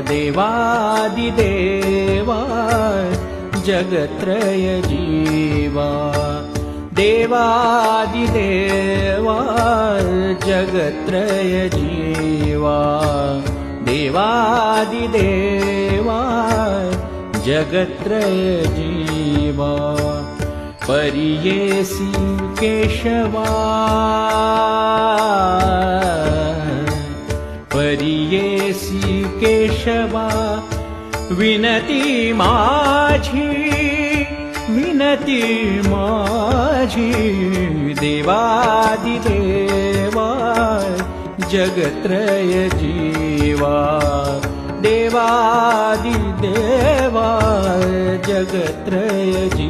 देवादिदेवा जगत्रय जीवा देवादिदेवा जगत्रय जीवा देवादिदेवा जगत्रय जीवा परियेसि केशवा परियेसि केशवा विनती माझी देवादिदेवा जगत्रय जीवा देवादिदेवा जगत्रय जीवा।